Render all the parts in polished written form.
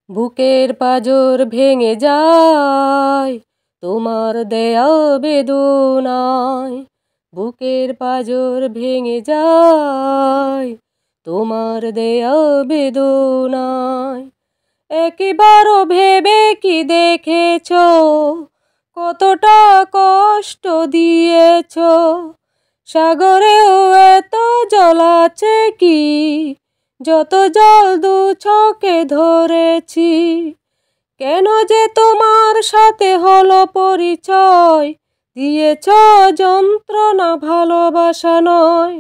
বুকের পাঁজর ভেঙে যায় তোমার দেয়া বেদনায়। বুকের পাঁজর ভেঙে যায় তোমার দেয়া বেদনায়। একবারও ভেবে কি দেখেছ কতটা কষ্ট দিয়েছ? সাগরেও এত জল আছে কি যত জল দু চোখে ধরেছি? কেন যে তোমার সাথে হলো পরিচয়, দিয়েছ যন্ত্রণা ভালোবাসা নয়।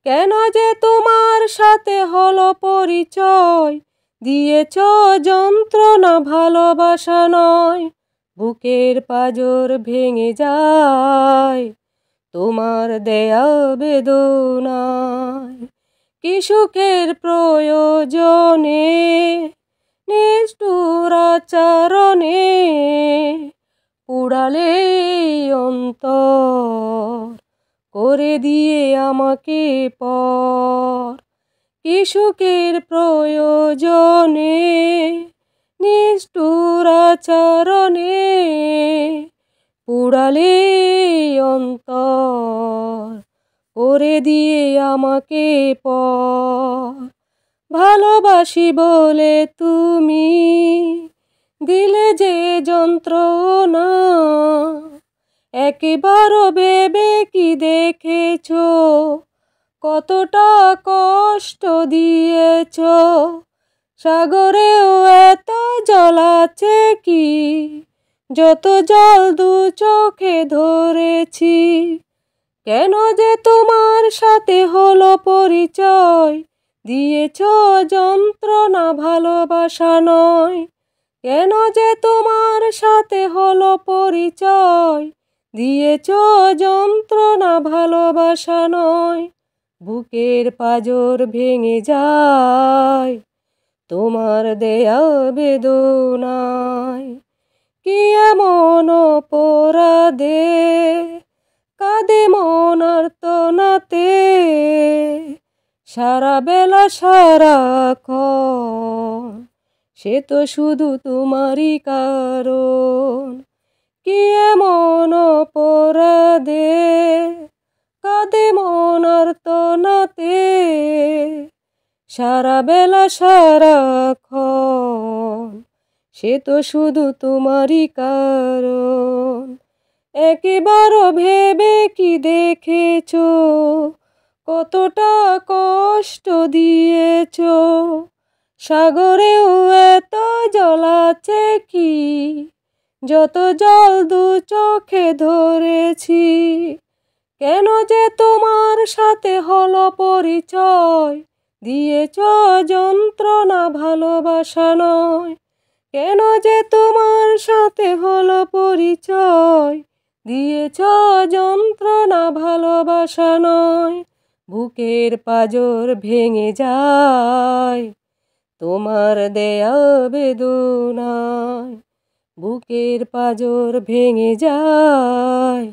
কেন যে তোমার সাথে হলো পরিচয়, দিয়েছ যন্ত্রণা ভালোবাসা নয়। বুকের পাঁজর ভেঙে যায় তোমার দেয়া বেদনায়। কি সুখের প্রয়োজনে নিষ্ঠুর আচরণে পুড়ালে অন্তর, করে দিয়ে আমাকে পর। কি সুখের প্রয়োজনে নিষ্ঠুর আচরণে পুড়ালে অন্তর, করে দিয়ে আমাকে পর। ভালোবাসি বলে তুমি দিলে যে যন্ত্রণা, একবারও ভেবে কি দেখেছ কতটা কষ্ট দিয়েছ? সাগরেও এত জল আছে কি যত জল দু চোখে ধরেছি? কেন যে তোমার সাথে হলো পরিচয়, দিয়েছ যন্ত্রণা ভালোবাসা নয়। কেন যে তোমার সাথে হলো পরিচয়, দিয়েছ যন্ত্রণা ভালোবাসা নয়। বুকের পাঁজর ভেঙে যায় তোমার দেয়া বেদনায়। কি এমন অপরাধে কাঁদে মন আর্তনাতে, সারা বেলা সারাক্ষণ সে তো শুধু তোমারই কারণ। কি এমন অপরাধে কাঁদে মন আর্তনাতে, সারা বেলা সারাক্ষণ সে তো শুধু তোমারই কারণ। একবারও ভেবে কি দেখেছ কতটা কষ্ট দিয়েছ? সাগরেও এত জল আছে কি যত জল দু চোখে ধরেছি? কেন যে তোমার সাথে হলো পরিচয়, দিয়েছ যন্ত্রণা ভালোবাসা নয়। কেন যে তোমার সাথে হলো পরিচয়, দিয়েছ যন্ত্রণা ভালোবাসা নয়। বুকের পাঁজর ভেঙে যায় তোমার দেয়া বেদনায়। বুকের পাঁজর ভেঙে যায়।